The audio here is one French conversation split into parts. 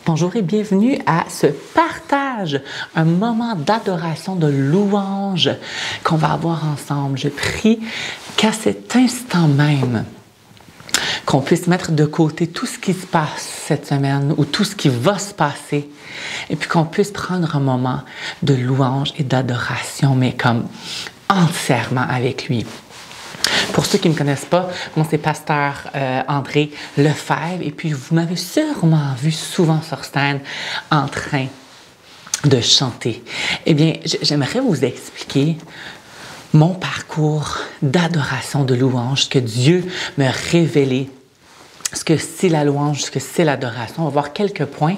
Bonjour et bienvenue à ce partage, un moment d'adoration, de louange qu'on va avoir ensemble. Je prie qu'à cet instant même, qu'on puisse mettre de côté tout ce qui se passe cette semaine ou tout ce qui va se passer et puis qu'on puisse prendre un moment de louange et d'adoration, mais comme entièrement avec lui. Pour ceux qui ne me connaissent pas, moi c'est Pasteur André Lefebvre et puis vous m'avez sûrement vu souvent sur scène en train de chanter. Eh bien, j'aimerais vous expliquer mon parcours d'adoration, de louange, ce que Dieu m'a révélé, ce que c'est la louange, ce que c'est l'adoration. On va voir quelques points,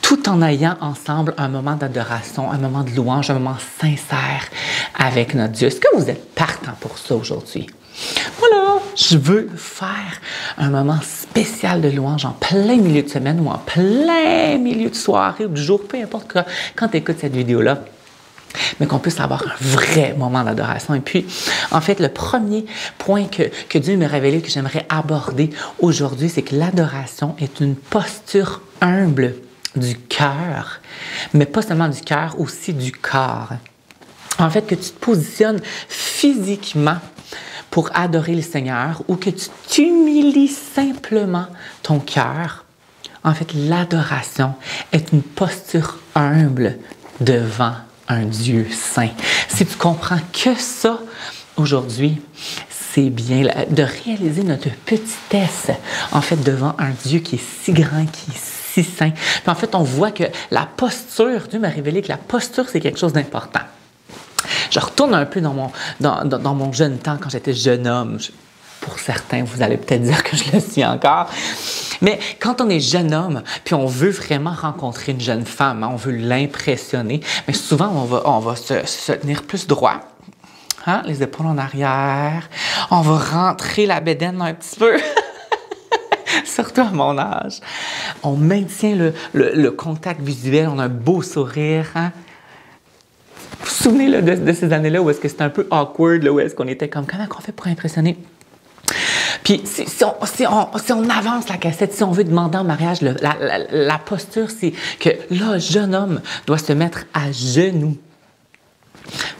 tout en ayant ensemble un moment d'adoration, un moment de louange, un moment sincère avec notre Dieu. Est-ce que vous êtes partant pour ça aujourd'hui? Voilà, je veux faire un moment spécial de louange en plein milieu de semaine ou en plein milieu de soirée ou de jour, peu importe quand tu écoutes cette vidéo-là, mais qu'on puisse avoir un vrai moment d'adoration. Et puis, en fait, le premier point que Dieu m'a révélé, que j'aimerais aborder aujourd'hui, c'est que l'adoration est une posture humble du cœur, mais pas seulement du cœur, aussi du corps. En fait, que tu te positionnes physiquement pour adorer le Seigneur ou que tu t'humilies simplement ton cœur. En fait, l'adoration est une posture humble devant un Dieu saint. Si tu comprends que ça aujourd'hui, c'est bien de réaliser notre petitesse, en fait, devant un Dieu qui est si grand, qui est si saint. Puis en fait, on voit que la posture, Dieu m'a révélé que la posture, c'est quelque chose d'important. Je retourne un peu dans mon jeune temps, quand j'étais jeune homme. Pour certains, vous allez peut-être dire que je le suis encore. Mais quand on est jeune homme, puis on veut vraiment rencontrer une jeune femme, hein, on veut l'impressionner, mais souvent, on va se tenir plus droit. Hein? Les épaules en arrière. On va rentrer la bédaine un petit peu. Surtout à mon âge. On maintient le contact visuel, on a un beau sourire. Hein? Vous vous souvenez là, de ces années-là où est-ce que c'était un peu awkward, là, où est-ce qu'on était comme, comment on fait pour impressionner? Puis si on avance la cassette, si on veut demander en mariage, la posture, c'est que là, le jeune homme doit se mettre à genoux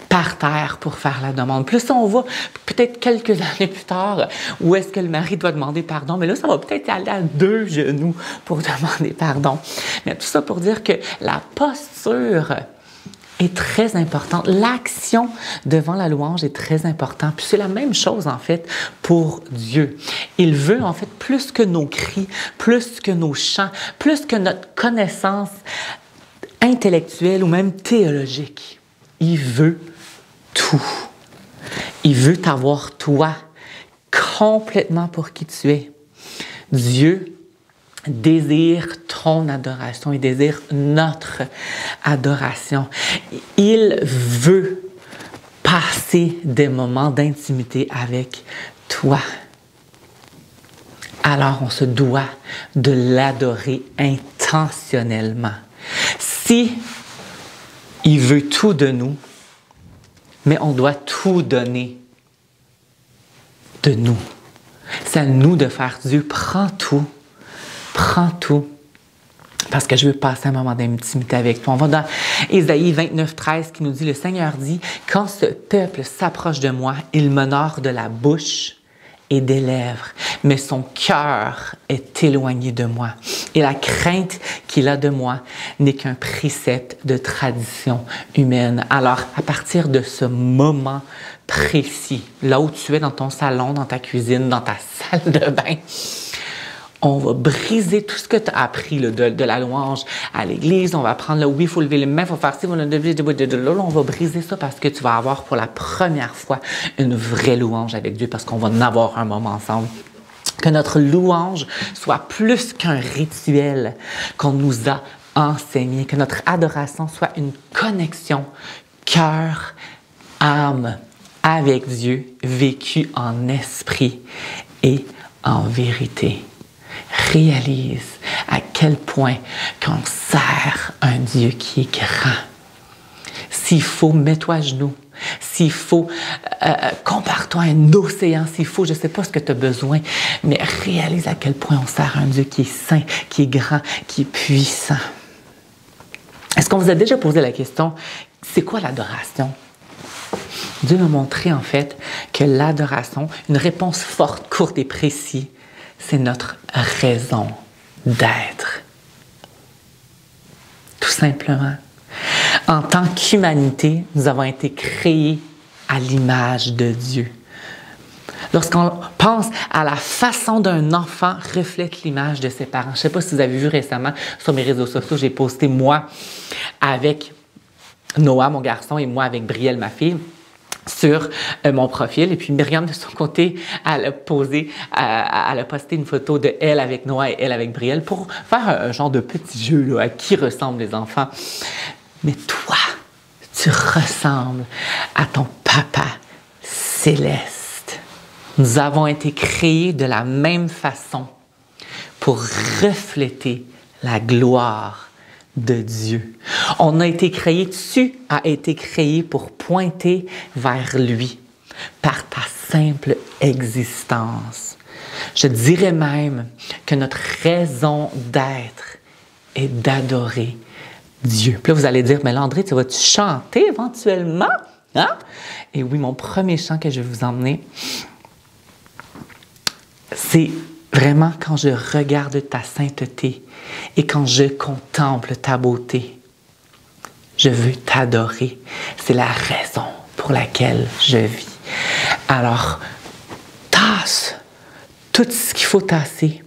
par terre pour faire la demande. Plus on va peut-être quelques années plus tard où est-ce que le mari doit demander pardon, mais là, ça va peut-être aller à 2 genoux pour demander pardon. Mais tout ça pour dire que la posture est très importante. L'action devant la louange est très importante. Puis c'est la même chose, en fait, pour Dieu. Il veut, en fait, plus que nos cris, plus que nos chants, plus que notre connaissance intellectuelle ou même théologique. Il veut tout. Il veut t'avoir, toi, complètement pour qui tu es. Dieu désire ton adoration, il désire notre adoration. Il veut passer des moments d'intimité avec toi. Alors, on se doit de l'adorer intentionnellement. Si il veut tout de nous, mais on doit tout donner de nous. C'est à nous de faire. Dieu, prends tout. Prends tout, parce que je veux passer un moment d'intimité avec toi. On va dans Ésaïe 29, 13 qui nous dit, le Seigneur dit, quand ce peuple s'approche de moi, il m'honore de la bouche et des lèvres, mais son cœur est éloigné de moi. Et la crainte qu'il a de moi n'est qu'un précepte de tradition humaine. Alors, à partir de ce moment précis, là où tu es dans ton salon, dans ta cuisine, dans ta salle de bain, on va briser tout ce que tu as appris là, de la louange à l'église. On va prendre le oui, il faut lever les mains, il faut faire ci, on va briser ça parce que tu vas avoir pour la première fois une vraie louange avec Dieu parce qu'on va en avoir un moment ensemble. Que notre louange soit plus qu'un rituel qu'on nous a enseigné. Que notre adoration soit une connexion cœur, âme avec Dieu, vécu en esprit et en vérité. Réalise à quel point qu'on sert un Dieu qui est grand. S'il faut, mets-toi à genoux. S'il faut, compare-toi à un océan. S'il faut, je ne sais pas ce que tu as besoin, mais réalise à quel point on sert un Dieu qui est saint, qui est grand, qui est puissant. Est-ce qu'on vous a déjà posé la question, c'est quoi l'adoration? Dieu m'a montré en fait que l'adoration, une réponse forte, courte et précise, c'est notre raison d'être. Tout simplement. En tant qu'humanité, nous avons été créés à l'image de Dieu. Lorsqu'on pense à la façon d'un enfant reflète l'image de ses parents. Je ne sais pas si vous avez vu récemment sur mes réseaux sociaux, j'ai posté moi avec Noah, mon garçon, et moi avec Brielle, ma fille, sur mon profil. Et puis Myriam, de son côté, elle a posté une photo de elle avec Noah et elle avec Brielle pour faire un genre de petit jeu là, à qui ressemblent les enfants. Mais toi, tu ressembles à ton papa céleste. Nous avons été créés de la même façon pour refléter la gloire de Dieu. On a été créé, tu as été créé pour pointer vers lui par ta simple existence. Je dirais même que notre raison d'être est d'adorer Dieu. Puis là, vous allez dire, mais là, André, tu vas-tu chanter éventuellement? Hein? Et oui, mon premier chant que je vais vous emmener, c'est vraiment quand je regarde ta sainteté et quand je contemple ta beauté. Je veux t'adorer. C'est la raison pour laquelle je vis. Alors, tasse tout ce qu'il faut tasser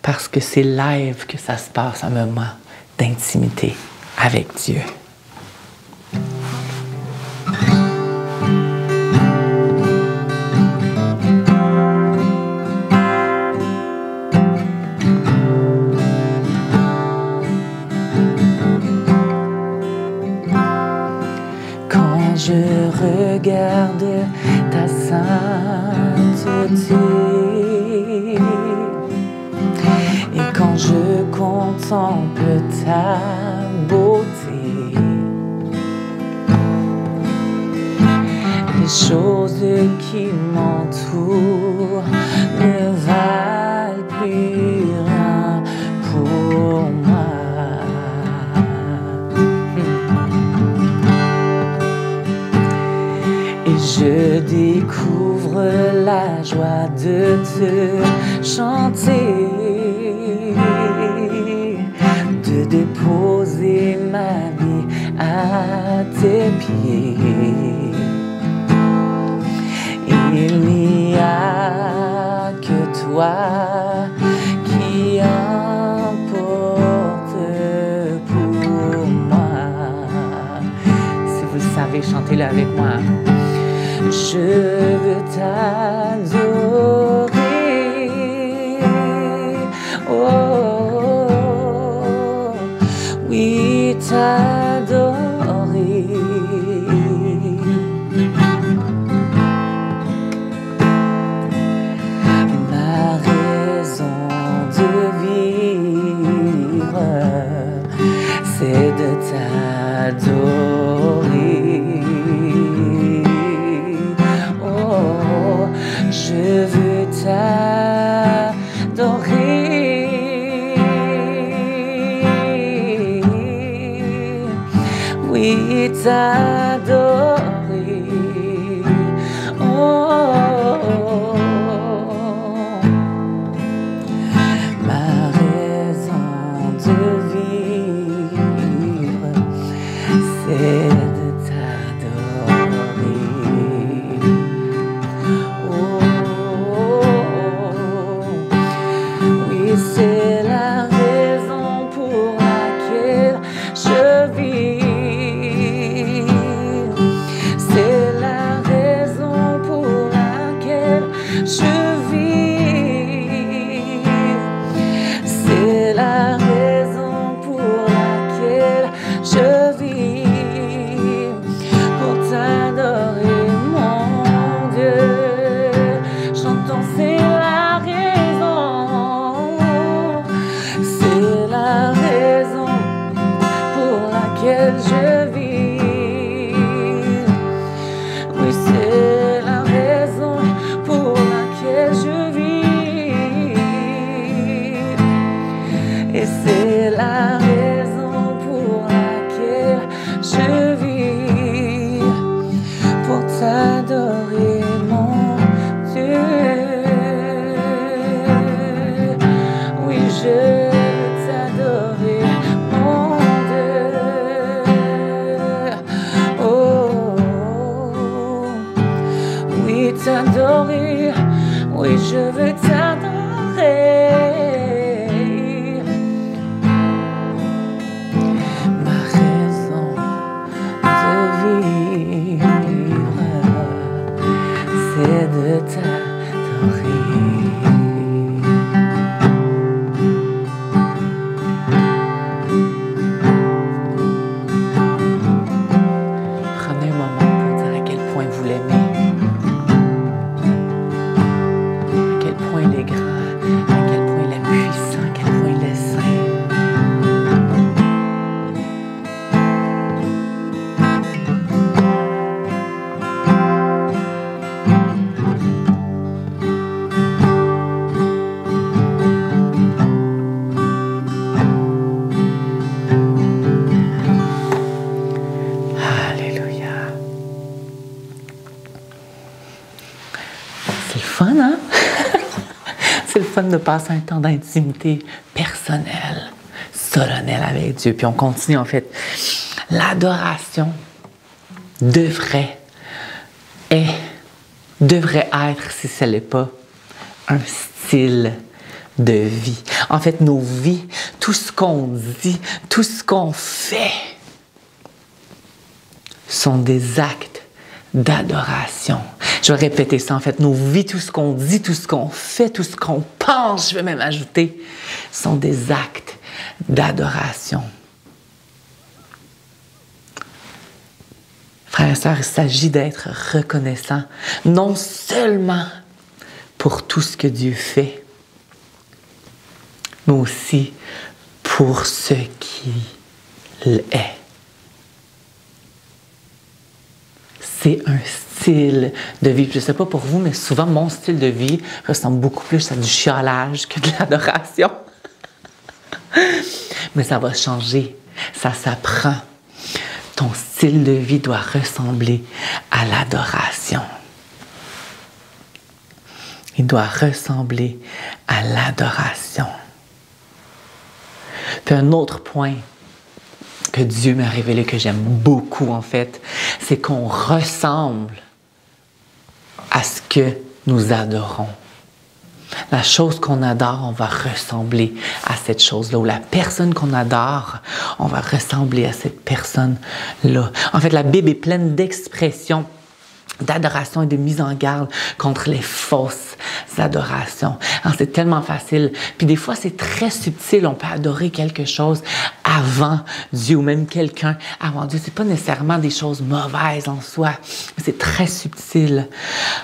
parce que c'est live que ça se passe, un moment d'intimité avec Dieu. Quand je regarde ta sainteté et quand je contemple ta beauté, les choses qui m'entourent ne valent plus rien pour moi. Et je découvre la joie de te chanter, de déposer ma vie à tes pieds. Il n'y a que toi qui importe pour moi. Si vous le savez, chantez-le avec moi. Je veux t'adorer. Oh, oui, t'adorer. Ma raison de vivre, c'est de t'adorer. Oh, je veux t'adorer. Oui, t'adorer. Oh, ma raison de vivre, c'est de t'adorer. Oui, c'est la raison pour laquelle je vis. t'adorer, oui, je veux t'adorer. Ma raison de vivre, c'est de t'adorer. Prenez un moment pour dire à quel point vous l'aimez, à quel point il est grand, à quel point il est puissant, à quel point il est saint. Alléluia. C'est le fun, hein? C'est le fun de passer un temps d'intimité personnelle, solennelle avec Dieu. Puis on continue, en fait. L'adoration devrait être, si ce n'est pas, un style de vie. En fait, nos vies, tout ce qu'on dit, tout ce qu'on fait, sont des actes d'adoration. Je vais répéter ça, en fait. Nos vies, tout ce qu'on dit, tout ce qu'on fait, tout ce qu'on pense, je vais même ajouter, sont des actes d'adoration. Frères et sœurs, il s'agit d'être reconnaissant, non seulement pour tout ce que Dieu fait, mais aussi pour ce qu'il est. C'est un style de vie. Je ne sais pas pour vous, mais souvent, mon style de vie ressemble beaucoup plus à du chiolage que de l'adoration. Mais ça va changer. Ça s'apprend. Ton style de vie doit ressembler à l'adoration. Il doit ressembler à l'adoration. Puis un autre point que Dieu m'a révélé, que j'aime beaucoup en fait, c'est qu'on ressemble à ce que nous adorons. La chose qu'on adore, on va ressembler à cette chose-là. Ou la personne qu'on adore, on va ressembler à cette personne-là. En fait, la Bible est pleine d'expressions d'adoration et de mise en garde contre les fausses adorations. Alors, c'est tellement facile. Puis des fois, c'est très subtil. On peut adorer quelque chose avant Dieu ou même quelqu'un avant Dieu. C'est pas nécessairement des choses mauvaises en soi, mais c'est très subtil.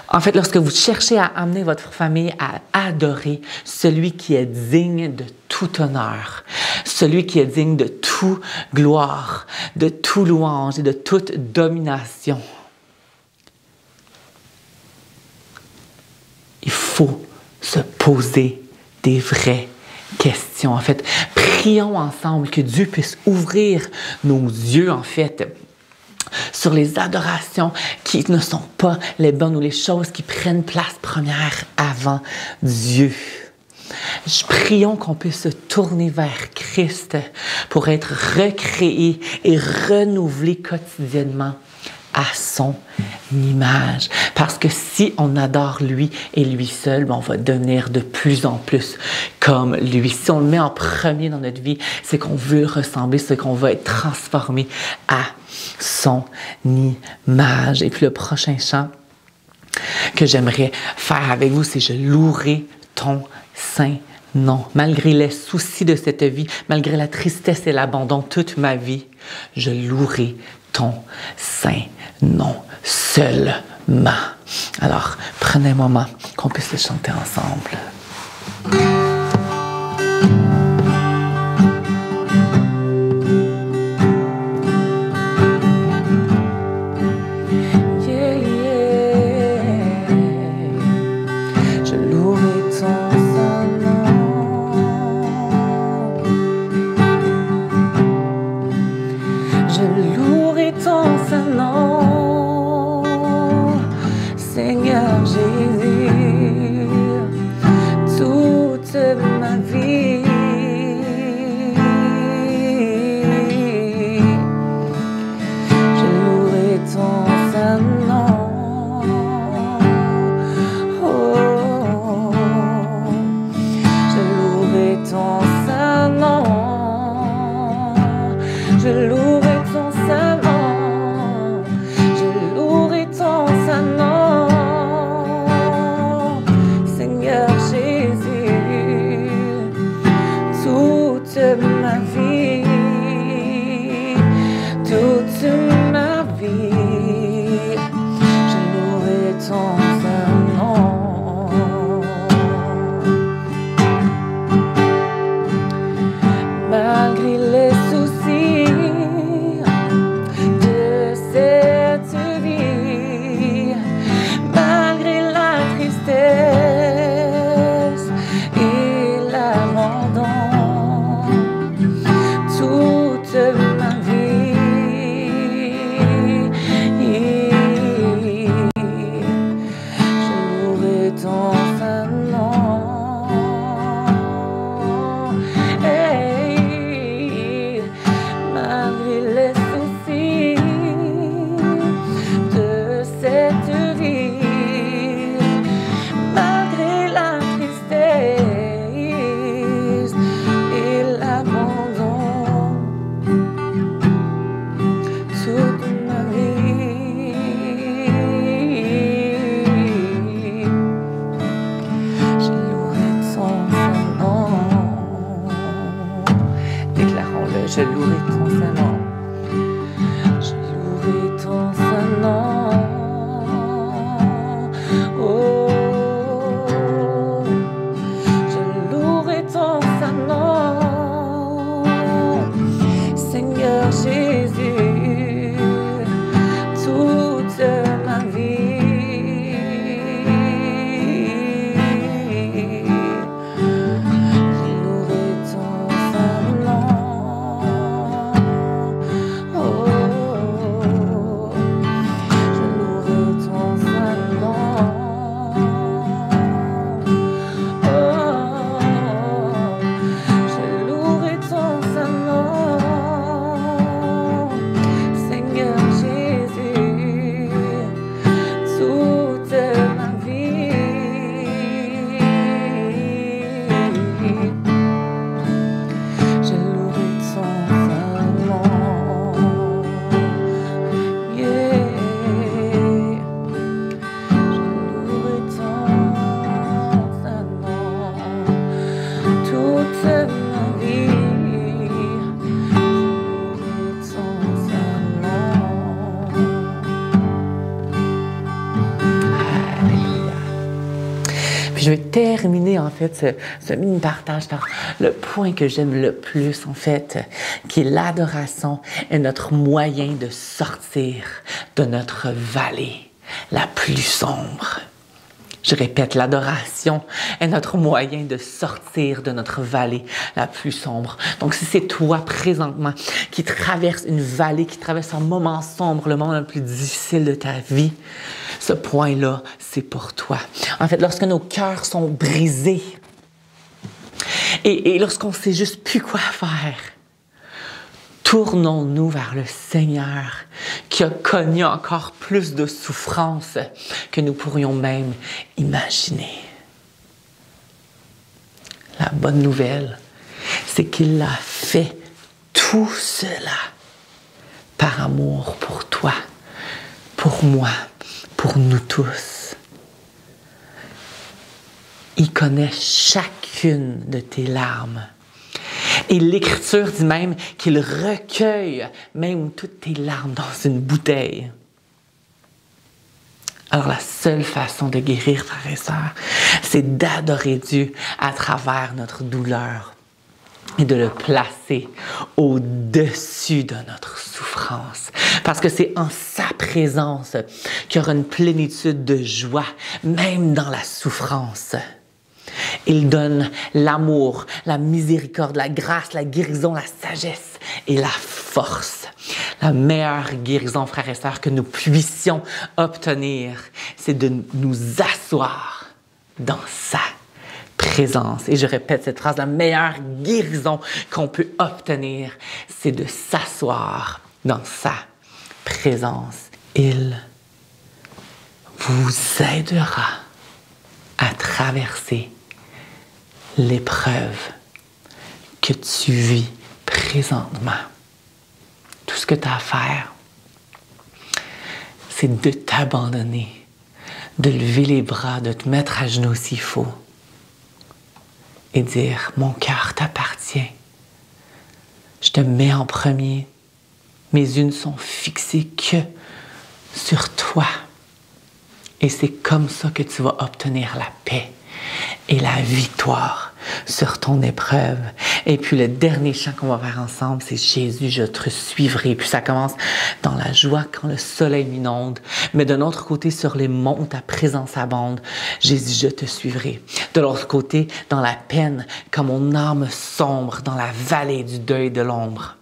En fait, lorsque vous cherchez à amener votre famille à adorer celui qui est digne de tout honneur, celui qui est digne de toute gloire, de toute louange et de toute domination, il faut se poser des vraies questions. En fait, prions ensemble que Dieu puisse ouvrir nos yeux, en fait, sur les adorations qui ne sont pas les bonnes ou les choses qui prennent place première avant Dieu. Prions qu'on puisse se tourner vers Christ pour être recréé et renouvelé quotidiennement à son image. Parce que si on adore lui et lui seul, on va devenir de plus en plus comme lui. Si on le met en premier dans notre vie, c'est qu'on veut ressembler, c'est qu'on va être transformé à son image. Et puis le prochain chant que j'aimerais faire avec vous, c'est « Je louerai ton saint nom ». Malgré les soucis de cette vie, malgré la tristesse et l'abandon toute ma vie, je louerai ton saint nom seulement. Alors, prenez un moment qu'on puisse le chanter ensemble. Je vais terminer en fait ce mini-partage par le point que j'aime le plus en fait, qui est l'adoration est notre moyen de sortir de notre vallée la plus sombre. Je répète, l'adoration est notre moyen de sortir de notre vallée la plus sombre. Donc, si c'est toi présentement qui traverse une vallée, qui traverse un moment sombre, le moment le plus difficile de ta vie, ce point-là, c'est pour toi. En fait, lorsque nos cœurs sont brisés et lorsqu'on ne sait juste plus quoi faire, tournons-nous vers le Seigneur qui a connu encore plus de souffrance que nous pourrions même imaginer. La bonne nouvelle, c'est qu'il a fait tout cela par amour pour toi, pour moi, pour nous tous. Il connaît chacune de tes larmes. Et l'Écriture dit même qu'il recueille même toutes tes larmes dans une bouteille. Alors la seule façon de guérir, frères et sœurs, c'est d'adorer Dieu à travers notre douleur et de le placer au-dessus de notre souffrance. Parce que c'est en sa présence qu'il y aura une plénitude de joie, même dans la souffrance. Il donne l'amour, la miséricorde, la grâce, la guérison, la sagesse et la force. La meilleure guérison, frères et sœurs, que nous puissions obtenir, c'est de nous asseoir dans sa présence. Et je répète cette phrase, la meilleure guérison qu'on peut obtenir, c'est de s'asseoir dans sa présence. Il vous aidera à traverser l'épreuve que tu vis présentement. Tout ce que tu as à faire, c'est de t'abandonner, de lever les bras, de te mettre à genoux s'il faut et dire « Mon cœur t'appartient. Je te mets en premier. Mes yeux ne sont fixés que sur toi. » Et c'est comme ça que tu vas obtenir la paix et la victoire sur ton épreuve. Et puis le dernier chant qu'on va faire ensemble, c'est « Jésus, je te suivrai ». Puis ça commence dans la joie quand le soleil m'inonde, mais d'un autre côté, sur les monts où ta présence abonde, « Jésus, je te suivrai ». De l'autre côté, dans la peine, quand mon âme sombre dans la vallée du deuil de l'ombre,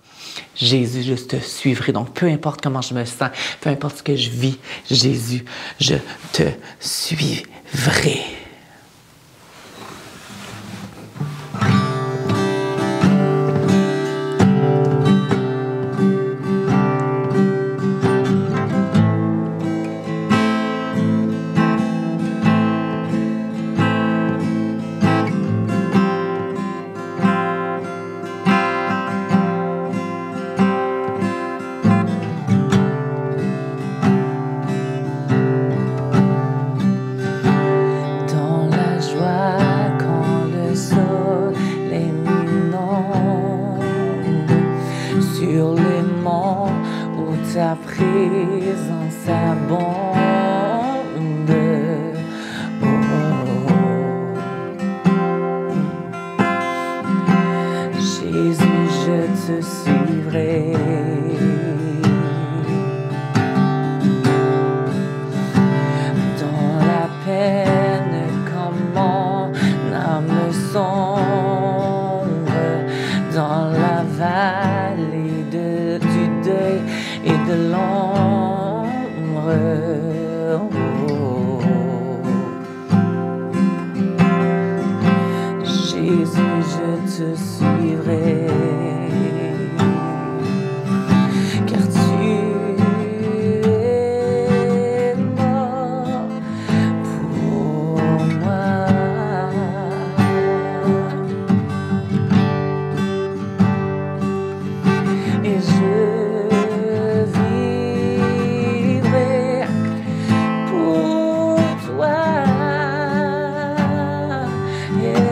Jésus, je te suivrai. Donc, peu importe comment je me sens, peu importe ce que je vis, Jésus, je te suivrai. Sur les monts où ta présence abonde. Jésus, je te suivrai. Dans la peine, quand mon âme sombre, dans la vallée du deuil et de l'ombre. Jésus, je te suivrai, car tu es mort pour moi. Et je vivrai pour toi. Yeah.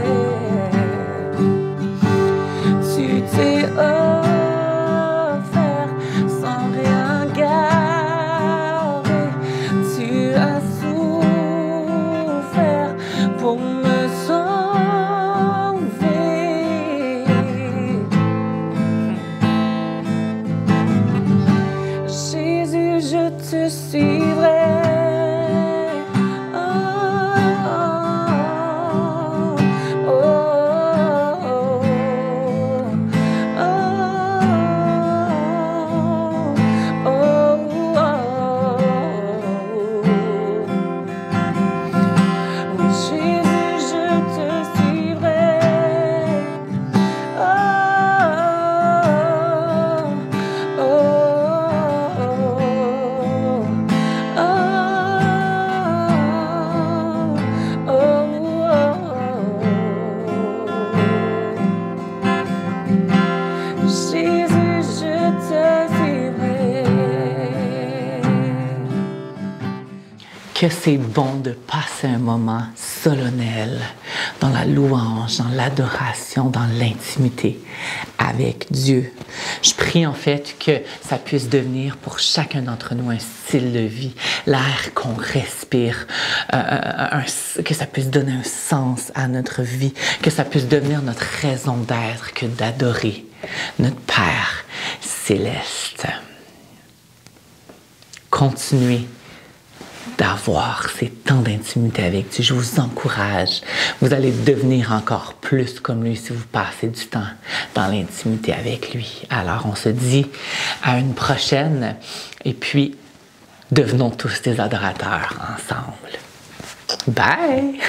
que c'est bon de passer un moment solennel dans la louange, dans l'adoration, dans l'intimité avec Dieu. Je prie en fait que ça puisse devenir pour chacun d'entre nous un style de vie, l'air qu'on respire, que ça puisse donner un sens à notre vie, que ça puisse devenir notre raison d'être que d'adorer notre Père céleste. Continuez d'avoir ces temps d'intimité avec Dieu. Je vous encourage. Vous allez devenir encore plus comme lui si vous passez du temps dans l'intimité avec lui. Alors, on se dit à une prochaine et puis devenons tous des adorateurs ensemble. Bye!